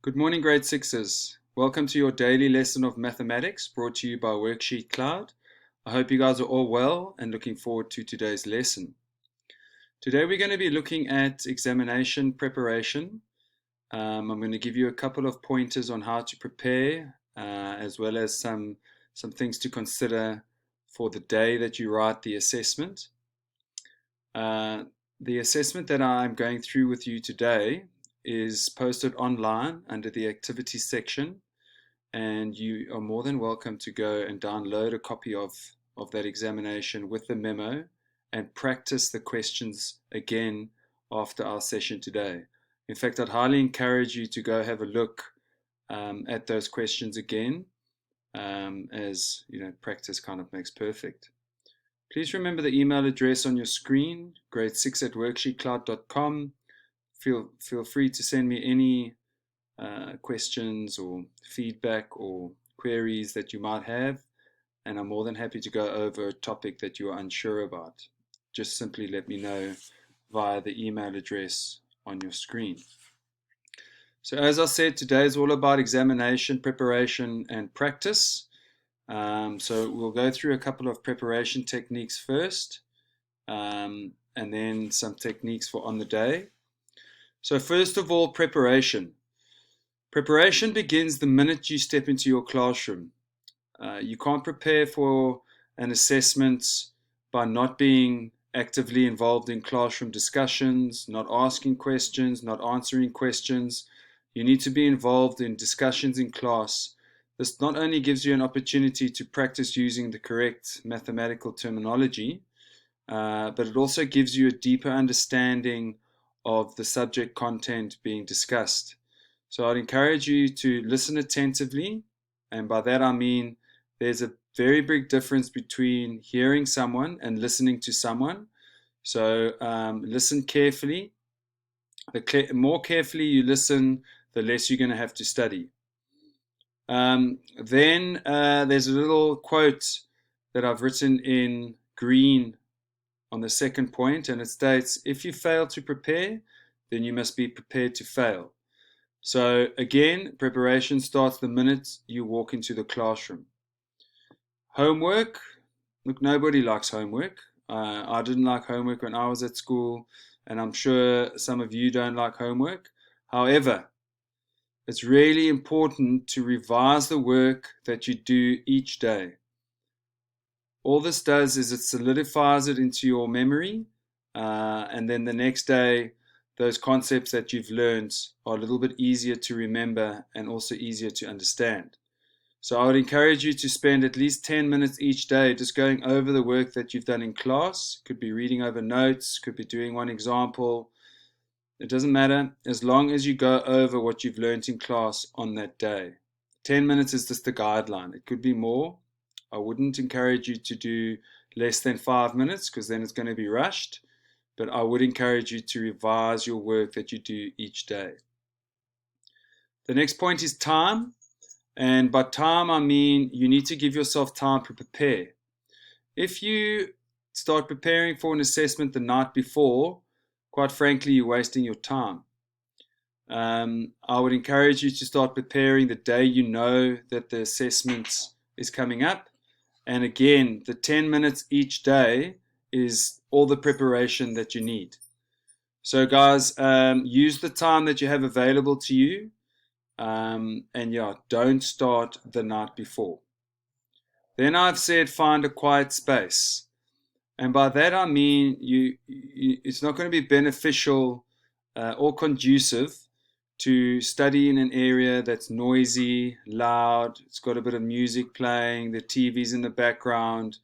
Good morning, grade sixes. Welcome to your daily lesson of mathematics brought to you by WorksheetCloud. I hope you guys are all well and looking forward to today's lesson. Today we're going to be looking at examination preparation. I'm going to give you a couple of pointers on how to prepare, as well as some things to consider for the day that you write the assessment. The assessment that I'm going through with you today is posted online under the activities section, and you are more than welcome to go and download a copy of that examination with the memo and practice the questions again after our session today. In fact, I'd highly encourage you to go have a look at those questions again, as you know, practice kind of makes perfect. Please remember the email address on your screen, grade6@worksheetcloud.com. Feel free to send me any questions or feedback or queries that you might have, and I'm more than happy to go over a topic that you are unsure about. Just simply let me know via the email address on your screen. So as I said, today is all about examination, preparation, and practice. So we'll go through a couple of preparation techniques first, and then some techniques for on the day. So first of all, preparation. Preparation begins the minute you step into your classroom. You can't prepare for an assessment by not being actively involved in classroom discussions, not asking questions, not answering questions. You need to be involved in discussions in class. This not only gives you an opportunity to practice using the correct mathematical terminology, but it also gives you a deeper understanding of the subject content being discussed. So I'd encourage you to listen attentively, and by that I mean there's a very big difference between hearing someone and listening to someone. So listen carefully. The more carefully you listen, the less you're going to have to study. Then there's a little quote that I've written in green on the second point, and it states, if you fail to prepare, then you must be prepared to fail. So again, preparation starts the minute you walk into the classroom. Homework. Look, nobody likes homework. I didn't like homework when I was at school, and I'm sure some of you don't like homework. However, it's really important to revise the work that you do each day. All this does is it solidifies it into your memory, and then the next day, those concepts that you've learned are a little bit easier to remember and also easier to understand. So I would encourage you to spend at least 10 minutes each day just going over the work that you've done in class. Could be reading over notes, could be doing one example. It doesn't matter, as long as you go over what you've learned in class on that day. 10 minutes is just the guideline. It could be more. I wouldn't encourage you to do less than 5 minutes, because then it's going to be rushed. But I would encourage you to revise your work that you do each day. The next point is time. And by time, I mean you need to give yourself time to prepare. If you start preparing for an assessment the night before, quite frankly, you're wasting your time. I would encourage you to start preparing the day you know that the assessment is coming up. And again, the 10 minutes each day is all the preparation that you need. So guys, use the time that you have available to you, and yeah, don't start the night before. Then I've said find a quiet space, and by that I mean it's not going to be beneficial or conducive to study in an area that's noisy, loud, it's got a bit of music playing, the TV's in the background,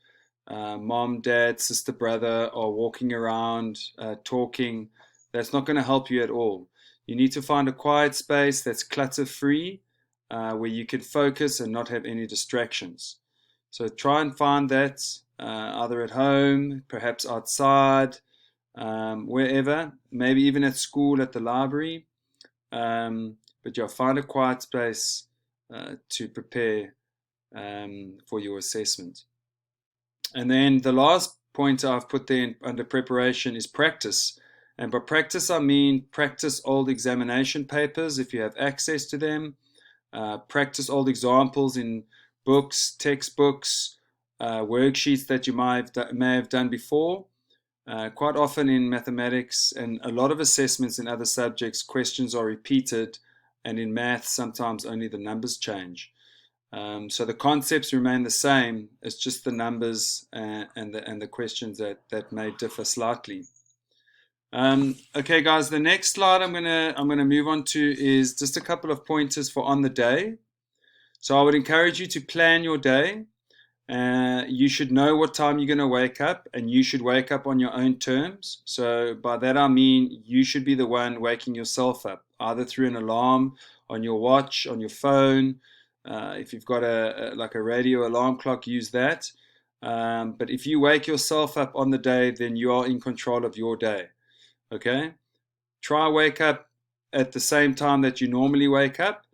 mom, dad, sister, brother are walking around talking. That's not going to help you at all. You need to find a quiet space that's clutter-free, where you can focus and not have any distractions. So try and find that either at home, perhaps outside, wherever, maybe even at school, at the library. But yeah, find a quiet space to prepare for your assessment. And then the last point I've put there under preparation is practice. And by practice, I mean practice old examination papers if you have access to them. Practice old examples in books, textbooks, worksheets that you may have done before. Quite often in mathematics and a lot of assessments in other subjects, questions are repeated, and in math, sometimes only the numbers change. So the concepts remain the same. It's just the numbers and the questions that may differ slightly. Okay, guys, the next slide I'm gonna move on to is just a couple of pointers for on the day. So I would encourage you to plan your day. You should know what time you're going to wake up, and you should wake up on your own terms. So by that I mean you should be the one waking yourself up, either through an alarm on your watch, on your phone. If you've got like a radio alarm clock, use that. But if you wake yourself up on the day, then you are in control of your day. Okay? Try wake up at the same time that you normally wake up,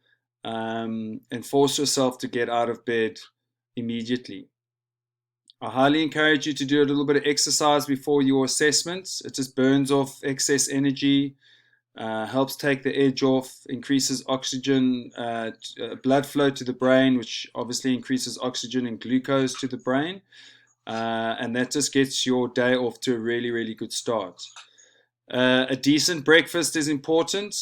and force yourself to get out of bed immediately. I highly encourage you to do a little bit of exercise before your assessments. It just burns off excess energy, helps take the edge off, increases oxygen, blood flow to the brain, which obviously increases oxygen and glucose to the brain. And that just gets your day off to a really, really good start. A decent breakfast is important.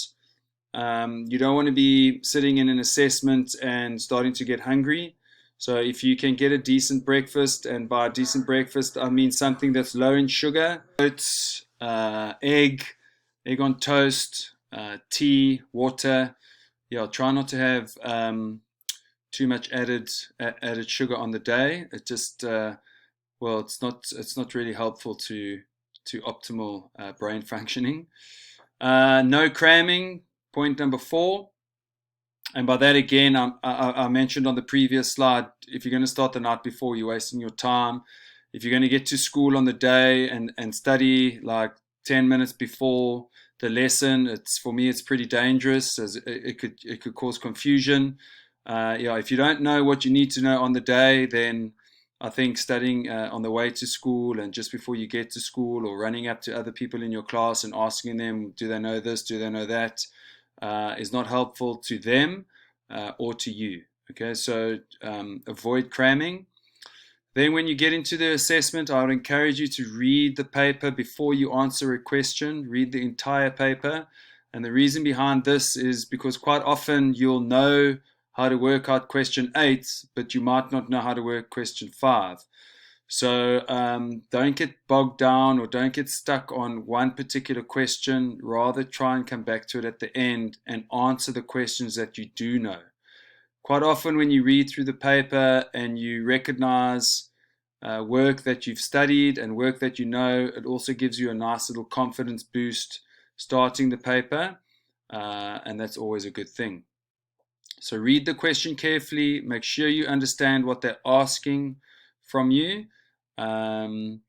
You don't want to be sitting in an assessment and starting to get hungry. So if you can get a decent breakfast, and by decent breakfast I mean something that's low in sugar, oats, egg on toast, tea, water. Yeah, try not to have too much added sugar on the day. It just well, it's not really helpful to optimal brain functioning. No cramming, point number 4. And by that, again, I mentioned on the previous slide, if you're going to start the night before, you're wasting your time. If you're going to get to school on the day and study like 10 minutes before the lesson, for me it's pretty dangerous, as it could cause confusion. Yeah, if you don't know what you need to know on the day, then I think studying on the way to school and just before you get to school, or running up to other people in your class and asking them, do they know this, do they know that, is not helpful to them or to you. Okay, so avoid cramming. Then when you get into the assessment, I would encourage you to read the paper before you answer a question. Read the entire paper. And the reason behind this is because quite often you'll know how to work out question 8, but you might not know how to work question 5. So don't get bogged down or don't get stuck on one particular question. Rather try and come back to it at the end and answer the questions that you do know. Quite often when you read through the paper and you recognize work that you've studied and work that you know, it also gives you a nice little confidence boost starting the paper, and that's always a good thing. So read the question carefully, make sure you understand what they're asking from you, and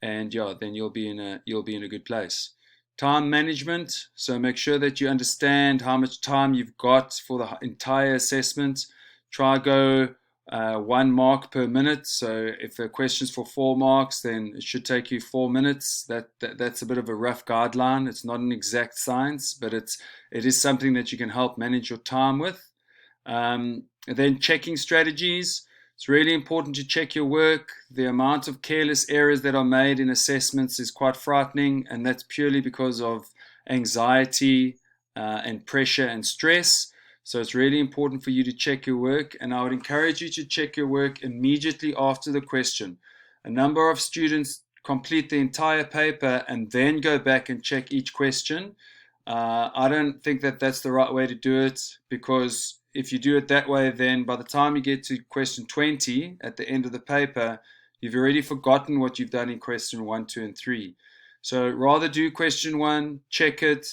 yeah, then you'll be in a good place. Time management, so make sure that you understand how much time you've got for the entire assessment. Try go 1 mark per minute. So if a question's for 4 marks, then it should take you 4 minutes. That's a bit of a rough guideline. It's not an exact science, but it is something that you can help manage your time with. Then checking strategies. It's really important to check your work. The amount of careless errors that are made in assessments is quite frightening, and that's purely because of anxiety and pressure and stress. So it's really important for you to check your work, and I would encourage you to check your work immediately after the question. A number of students complete the entire paper and then go back and check each question. I don't think that that's the right way to do it, because if you do it that way, then by the time you get to question 20 at the end of the paper, you've already forgotten what you've done in question 1, 2, and 3. So rather do question 1, check it,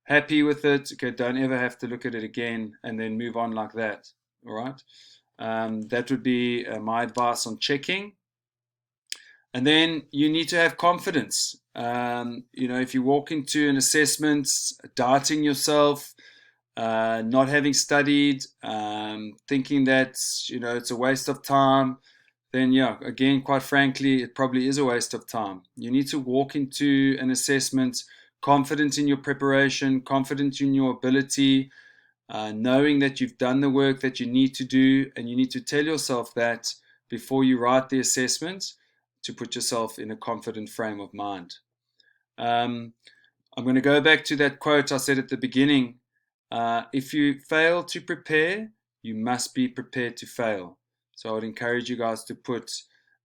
happy with it. Okay, don't ever have to look at it again, and then move on like that. All right. That would be my advice on checking. And then you need to have confidence. If you walk into an assessment doubting yourself, not having studied, thinking that it's a waste of time, then yeah, again, quite frankly, it probably is a waste of time. You need to walk into an assessment confident in your preparation, confident in your ability, knowing that you've done the work that you need to do, and you need to tell yourself that before you write the assessment to put yourself in a confident frame of mind. I'm going to go back to that quote I said at the beginning. If you fail to prepare, you must be prepared to fail. So I would encourage you guys to put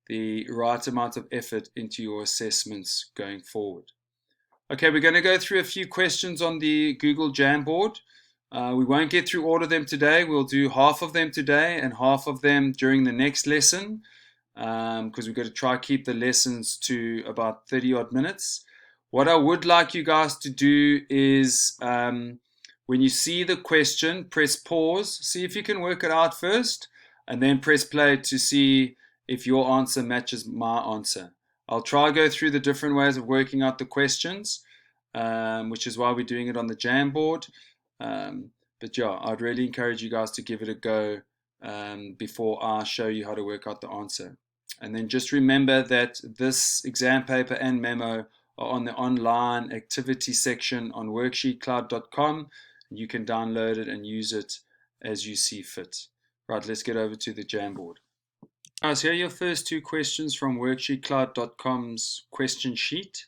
the right amount of effort into your assessments going forward. Okay, we're going to go through a few questions on the Google Jamboard. We won't get through all of them today. We'll do half of them today and half of them during the next lesson, because we've got to try to keep the lessons to about 30 odd minutes. What I would like you guys to do is, when you see the question, press pause, see if you can work it out first, and then press play to see if your answer matches my answer. I'll try to go through the different ways of working out the questions, which is why we're doing it on the Jamboard. But yeah, I'd really encourage you guys to give it a go before I show you how to work out the answer. And then just remember that this exam paper and memo are on the online activity section on WorksheetCloud.com. You can download it and use it as you see fit. Right, let's get over to the Jamboard. Guys, here are your first two questions from WorksheetCloud.com's question sheet.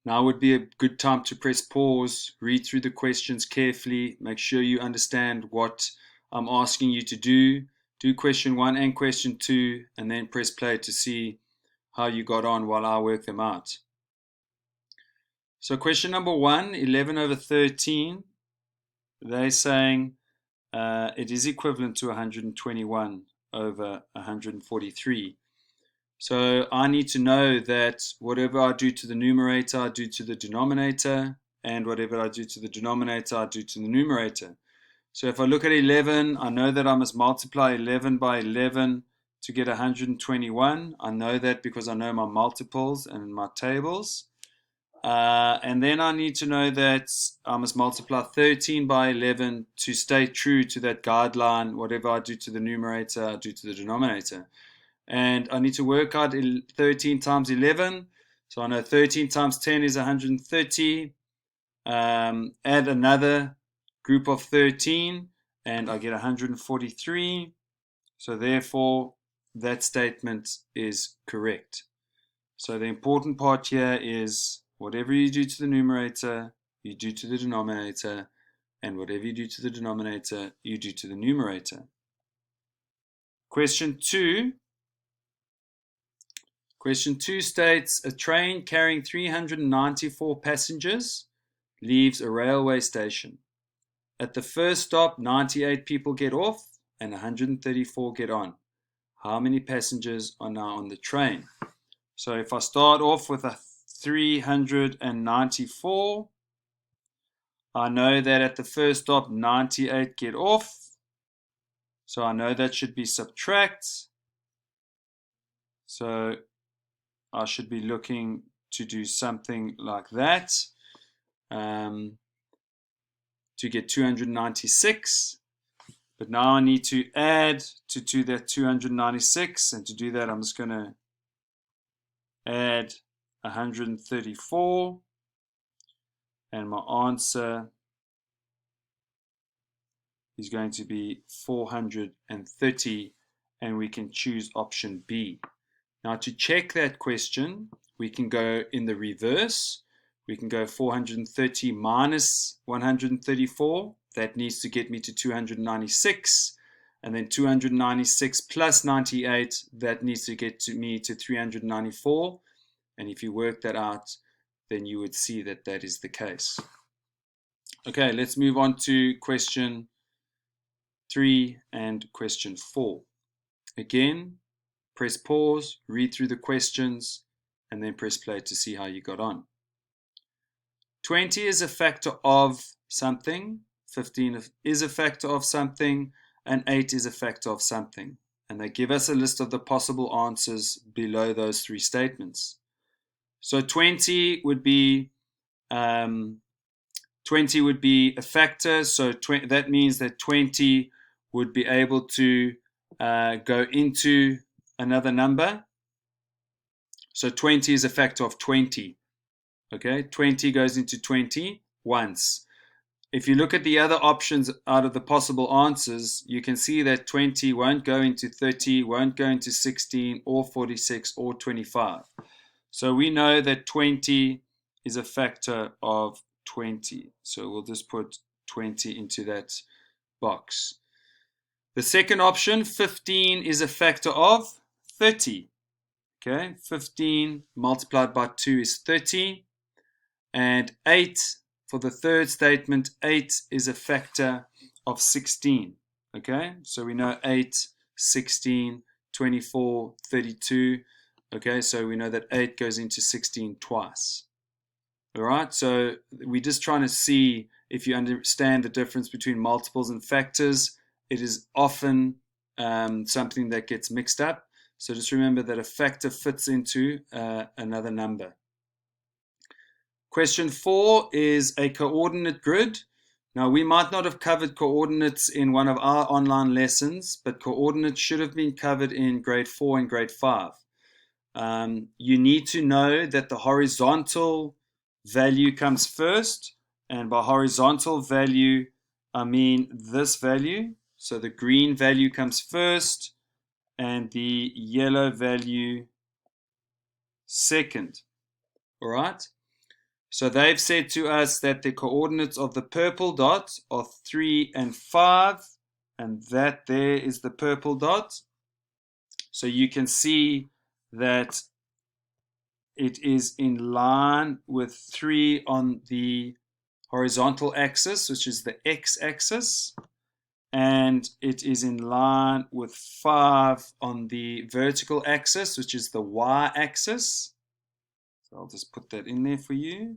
Now would be a good time to press pause, read through the questions carefully, make sure you understand what I'm asking you to do. Do question 1 and question 2, and then press play to see how you got on while I work them out. So question number 1, 11 over 13, they're saying it is equivalent to 121 over 143. So I need to know that whatever I do to the numerator, I do to the denominator, and whatever I do to the denominator, I do to the numerator. So if I look at 11, I know that I must multiply 11 by 11 to get 121. I know that because I know my multiples and my tables. And then I need to know that I must multiply 13 by 11 to stay true to that guideline. Whatever I do to the numerator, I do to the denominator. And I need to work out 13 times 11. So I know 13 times 10 is 130. Add another group of 13 and I get 143. So therefore, that statement is correct. So the important part here is whatever you do to the numerator, you do to the denominator, and whatever you do to the denominator, you do to the numerator. Question 2. Question 2 states, a train carrying 394 passengers leaves a railway station. At the first stop, 98 people get off and 134 get on. How many passengers are now on the train? So if I start off with a 394, I know that at the first stop 98 get off, so I know that should be subtract. So I should be looking to do something like that to get 296. But now I need to add to that 296, and to do that I'm just going to add 134, and my answer is going to be 430, and we can choose option B. Now to check that question, we can go in the reverse. We can go 430 minus 134. That needs to get me to 296. And then 296 plus 98, that needs to get me to 394. And if you work that out, then you would see that that is the case. Okay, let's move on to question 3 and question 4. Again, press pause, read through the questions, and then press play to see how you got on. 20 is a factor of something, 15 is a factor of something, and 8 is a factor of something. And they give us a list of the possible answers below those three statements. So 20 would be a factor, so that means that 20 would be able to go into another number. So 20 is a factor of 20. Okay, 20 goes into 20 once. If you look at the other options out of the possible answers, you can see that 20 won't go into 30, won't go into 16 or 46 or 25. So we know that 20 is a factor of 20. So we'll just put 20 into that box. The second option, 15, is a factor of 30. Okay, 15 multiplied by 2 is 30. And 8, for the third statement, 8 is a factor of 16. Okay, so we know 8, 16, 24, 32. Okay, so we know that 8 goes into 16 twice. All right, so we're just trying to see if you understand the difference between multiples and factors. It is often something that gets mixed up. So just remember that a factor fits into another number. Question 4 is a coordinate grid. Now, we might not have covered coordinates in one of our online lessons, but coordinates should have been covered in grade 4 and grade 5. You need to know that the horizontal value comes first, and by horizontal value, I mean this value. So the green value comes first, and the yellow value second. All right? So they've said to us that the coordinates of the purple dot are 3 and 5, and that there is the purple dot. So you can see that it is in line with 3 on the horizontal axis, which is the x-axis, and it is in line with 5 on the vertical axis, which is the y-axis. So I'll just put that in there for you.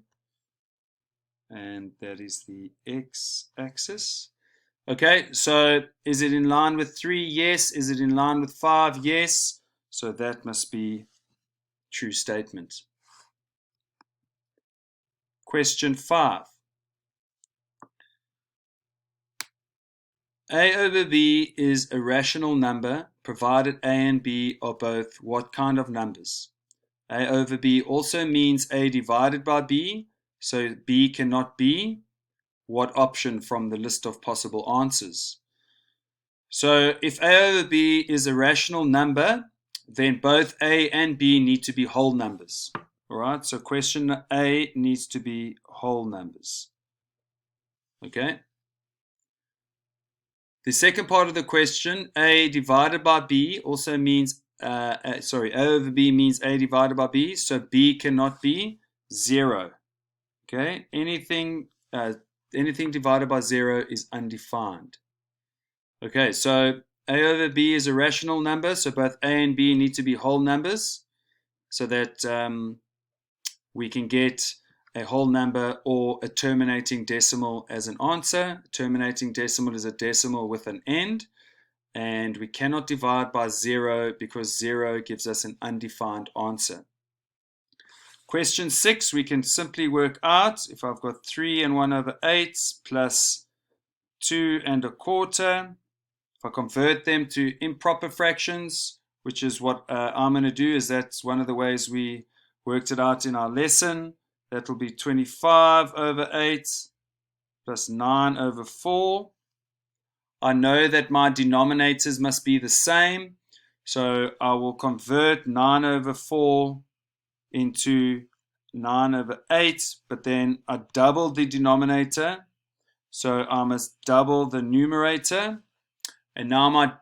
And that is the x-axis. Okay, so is it in line with 3? Yes. Is it in line with 5? Yes. So that must be true statement. Question 5. A over B is a rational number provided A and B are both what kind of numbers? A over B also means A divided by B, so B cannot be what option from the list of possible answers? So if A over B is a rational number, then both A and B need to be whole numbers. All right, so question A needs to be whole numbers. Okay. The second part of the question, A divided by B, also means, A over B means A divided by B, so B cannot be 0. Okay, anything divided by 0 is undefined. Okay, so A over B is a rational number, so both A and B need to be whole numbers so that we can get a whole number or a terminating decimal as an answer. A terminating decimal is a decimal with an end, and we cannot divide by 0 because 0 gives us an undefined answer. Question 6, we can simply work out if I've got 3 and 1 over 8 plus 2 and a quarter. If I convert them to improper fractions, which is what I'm going to do, is that's one of the ways we worked it out in our lesson. That will be 25 over 8 plus 9 over 4. I know that my denominators must be the same, so I will convert 9 over 4 into 9 over 8, but then I double the denominator, so I must double the numerator, and now my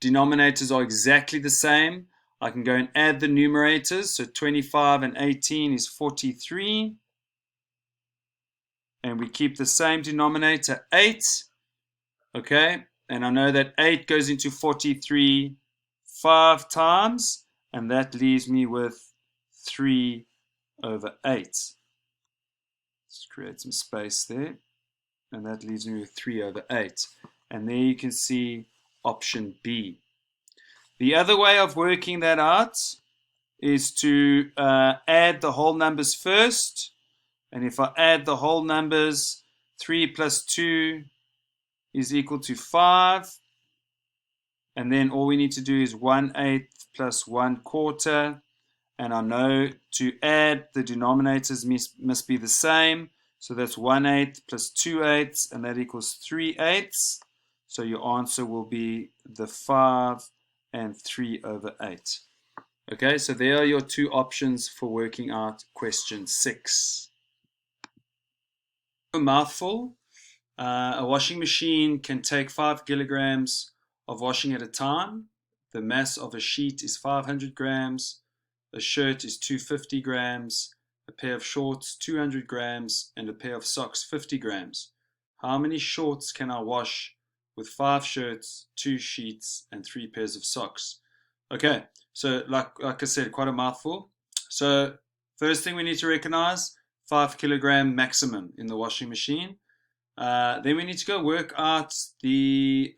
denominators are exactly the same. I can go and add the numerators, so 25 and 18 is 43, and we keep the same denominator, 8, okay, and I know that 8 goes into 43 5 times, and that leaves me with 3 over 8. Let's create some space there, and that leaves me with 3 over 8, and there you can see option B. The other way of working that out is to add the whole numbers first, and if I add the whole numbers, 3 plus 2 is equal to 5, and then all we need to do is 1/8 plus 1/4, and I know to add the denominators must be the same. So that's 1/8 plus 2/8, and that equals 3/8. So your answer will be the 5 and 3/8. Okay, so there are your two options for working out question 6. A mouthful. A washing machine can take 5 kilograms of washing at a time. The mass of a sheet is 500 grams. A shirt is 250 grams. A pair of shorts 200 grams. And a pair of socks 50 grams. How many shorts can I wash with 5 shirts, 2 sheets, and 3 pairs of socks? Okay, so like I said, quite a mouthful. So first thing we need to recognize, 5 kilogram maximum in the washing machine. Then we need to go work out the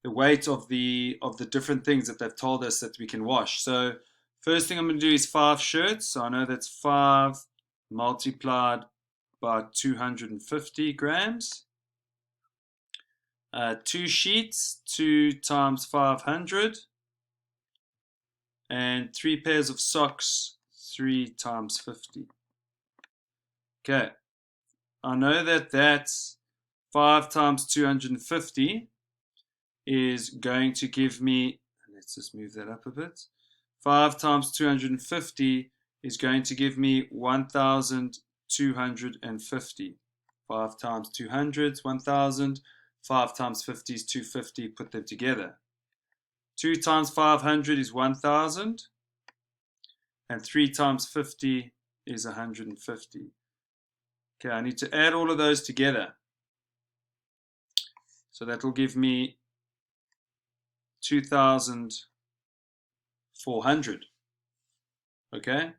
weight of the different things that they've told us that we can wash. So first thing I'm going to do is 5 shirts. So I know that's 5 multiplied by 250 grams. 2 sheets, 2 times 500. And 3 pairs of socks, 3 times 50. Okay, I know that that's 5 times 250 is going to give me, let's just move that up a bit. 5 times 250 is going to give me 1,250. 5 times 200 is 1,000. 5 times 50 is 250. Put them together. 2 times 500 is 1,000. And 3 times 50 is 150. Okay, I need to add all of those together. So that will give me 2,400. Okay,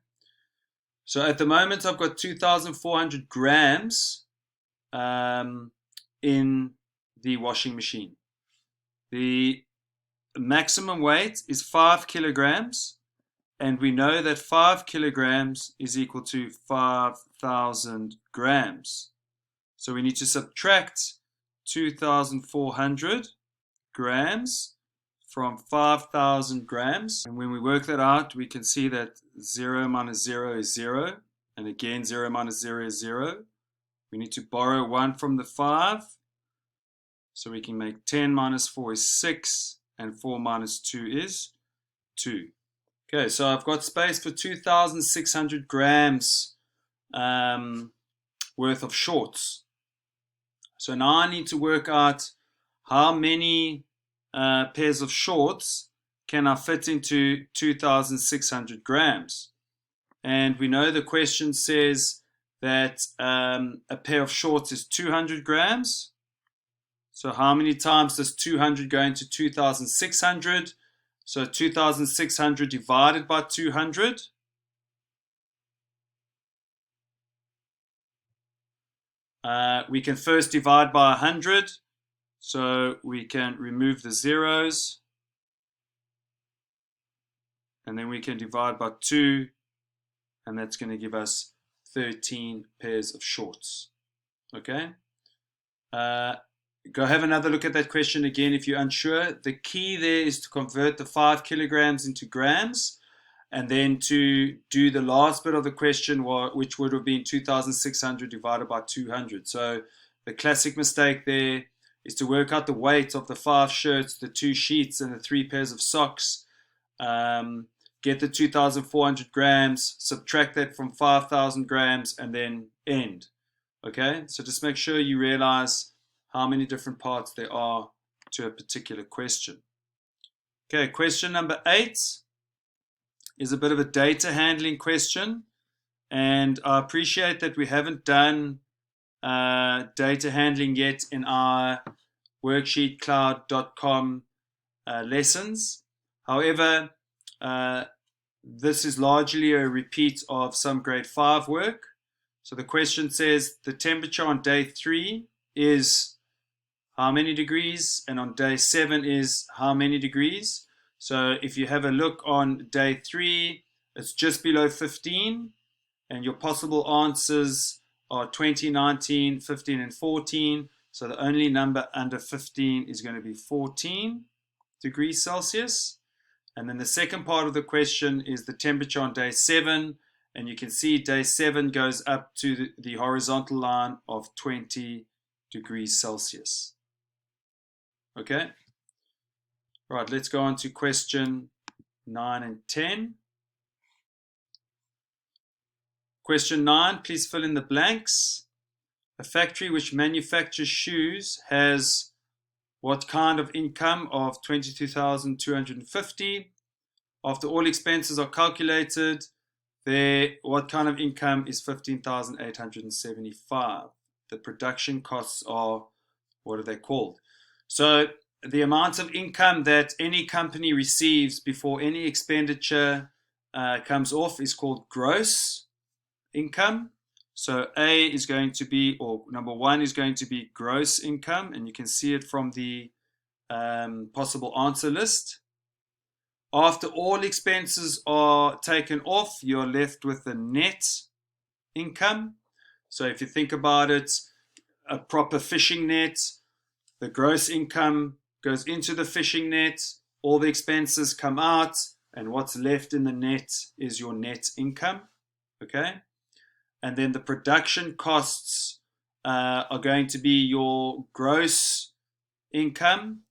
so at the moment I've got 2,400 grams in the washing machine. The maximum weight is 5 kilograms, and we know that 5 kilograms is equal to 5,000 grams. So we need to subtract 2,400 grams from 5,000 grams. And when we work that out, we can see that 0 minus 0 is 0. And again, 0 minus 0 is 0. We need to borrow 1 from the 5. So we can make 10 minus 4 is 6. And 4 minus 2 is 2. Okay, so I've got space for 2,600 grams worth of shorts. So now I need to work out how many pairs of shorts can I fit into 2,600 grams. And we know the question says that a pair of shorts is 200 grams. So how many times does 200 go into 2,600? So 2,600 divided by 200. We can first divide by 100. So we can remove the zeros. And then we can divide by 2. And that's going to give us 13 pairs of shorts. Okay? Go have another look at that question again if you're unsure. The key there is to convert the 5 kilograms into grams, and then to do the last bit of the question, which would have been 2,600 divided by 200. So the classic mistake there is to work out the weight of the 5 shirts, the 2 sheets, and the 3 pairs of socks. Get the 2,400 grams, subtract that from 5,000 grams, and then end. Okay, so just make sure you realize how many different parts there are to a particular question. Okay, question number 8 is a bit of a data handling question, and I appreciate that we haven't done data handling yet in our WorksheetCloud.com lessons. However, this is largely a repeat of some grade 5 work. So the question says the temperature on day 3 is how many degrees, and on day 7 is how many degrees. So if you have a look on day 3, it's just below 15, and your possible answers are 20, 19, 15, and 14. So the only number under 15 is going to be 14 degrees Celsius. And then the second part of the question is the temperature on day 7. And you can see day 7 goes up to the horizontal line of 20 degrees Celsius. Okay? Right, let's go on to question 9 and 10. Question 9, please fill in the blanks. A factory which manufactures shoes has what kind of income of 22,250? After all expenses are calculated, what kind of income is 15,875? The production costs are, what are they called? So the amount of income that any company receives before any expenditure comes off is called gross income. So A is going to be, or number 1 is going to be gross income, and you can see it from the possible answer list. After all expenses are taken off, you're left with the net income. So if you think about it, a proper fishing net, the gross income goes into the fishing net, all the expenses come out, and what's left in the net is your net income. Okay? And then the production costs are going to be your gross income,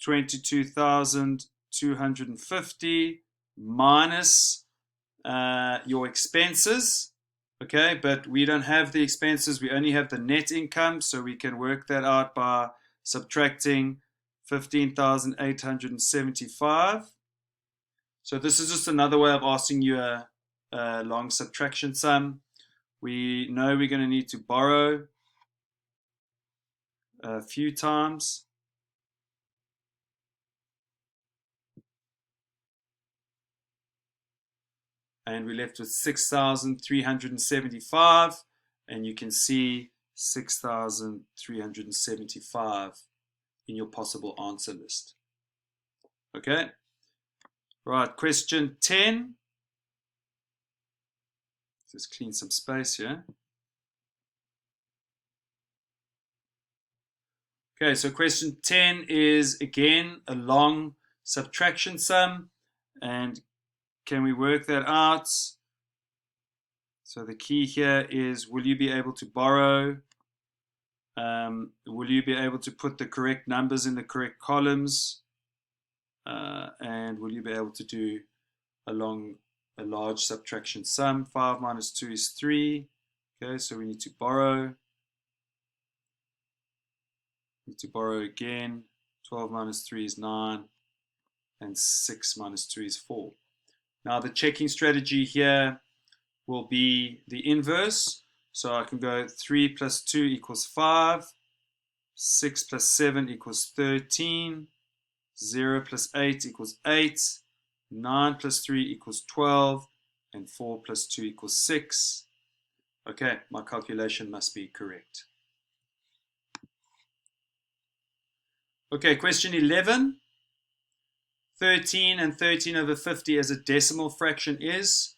22,250 minus your expenses. Okay, but we don't have the expenses, we only have the net income, so we can work that out by subtracting 15,875. So this is just another way of asking you a long subtraction sum. We know we're going to need to borrow a few times. And we're left with 6,375. And you can see 6,375 in your possible answer list. Okay? Right, question 10. Just clean some space here. Okay, so question 10 is again a long subtraction sum, and can we work that out? So the key here is, will you be able to borrow? Will you be able to put the correct numbers in the correct columns? And will you be able to do a large subtraction sum? 5 minus 2 is 3. Okay, so we need to borrow. Need to borrow again. 12 minus 3 is 9, and 6 minus 2 is 4. Now the checking strategy here will be the inverse. So I can go 3 plus 2 equals 5, 6 plus 7 equals 13, 0 plus 8 equals 8, 9 plus 3 equals 12, and 4 plus 2 equals 6. Okay, my calculation must be correct. Okay, question 11. 13 and 13 over 50 as a decimal fraction is.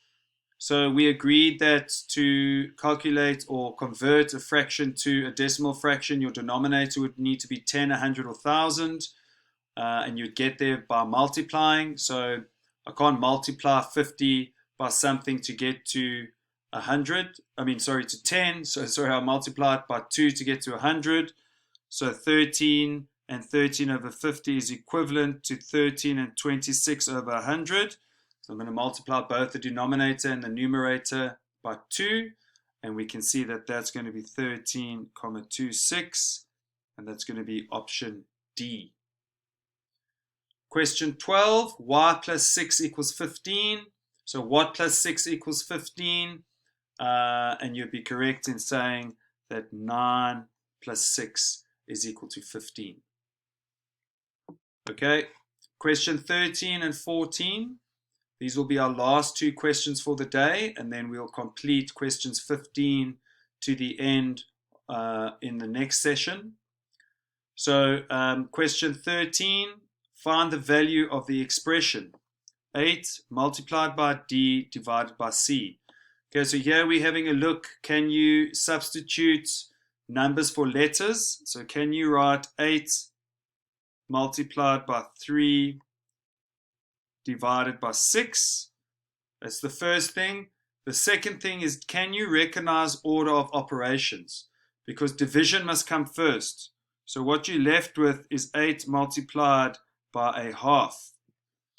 So we agreed that to calculate or convert a fraction to a decimal fraction, your denominator would need to be 10, 100, or 1,000. And you'd get there by multiplying. So I can't multiply 50 by something to get to 100. To 10. So I'll multiply it by 2 to get to 100. So 13 and 13 over 50 is equivalent to 13 and 26 over 100. So I'm going to multiply both the denominator and the numerator by 2. And we can see that that's going to be 13,26. And that's going to be option D. Question 12, y plus 6 equals 15. So what plus 6 equals 15? And you'd be correct in saying that 9 plus 6 is equal to 15. Okay, question 13 and 14. These will be our last 2 questions for the day, and then we'll complete questions 15 to the end in the next session. So question 13, find the value of the expression 8 multiplied by D divided by C. Okay, so here we're having a look. Can you substitute numbers for letters? So can you write 8 multiplied by 3 divided by 6. That's the first thing. The second thing is, can you recognize order of operations? Because division must come first. So what you're left with is 8 multiplied by a half,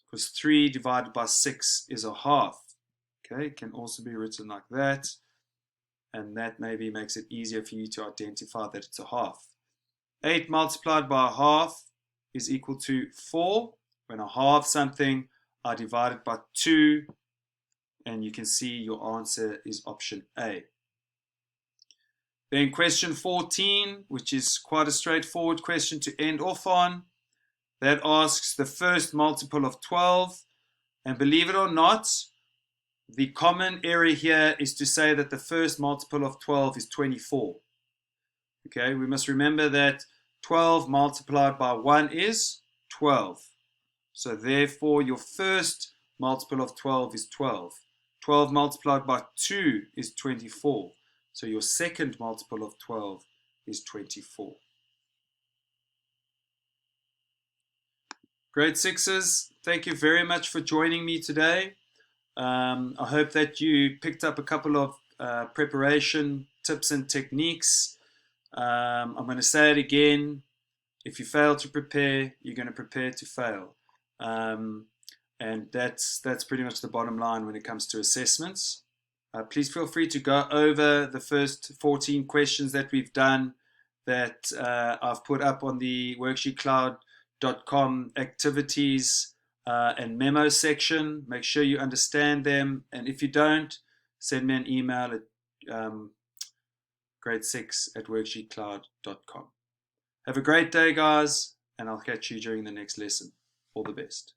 because 3 divided by 6 is a half. Okay, it can also be written like that, and that maybe makes it easier for you to identify that it's a half. 8 multiplied by a half is equal to 4. When I halve something, I divide it by 2, and you can see your answer is option A. Then question 14, which is quite a straightforward question to end off on. That asks the first multiple of 12. And believe it or not, the common error here is to say that the first multiple of 12 is 24. Okay, we must remember that 12 multiplied by 1 is 12. So therefore, your first multiple of 12 is 12. 12 multiplied by 2 is 24. So your second multiple of 12 is 24. Grade 6s, thank you very much for joining me today. I hope that you picked up a couple of preparation tips and techniques. I'm going to say it again. If you fail to prepare, you're going to prepare to fail. And that's pretty much the bottom line when it comes to assessments. Please feel free to go over the first 14 questions that we've done that I've put up on the WorksheetCloud.com activities and memo section. Make sure you understand them, and if you don't, send me an email at grade6@worksheetcloud.com. Have a great day, guys, and I'll catch you during the next lesson. All the best.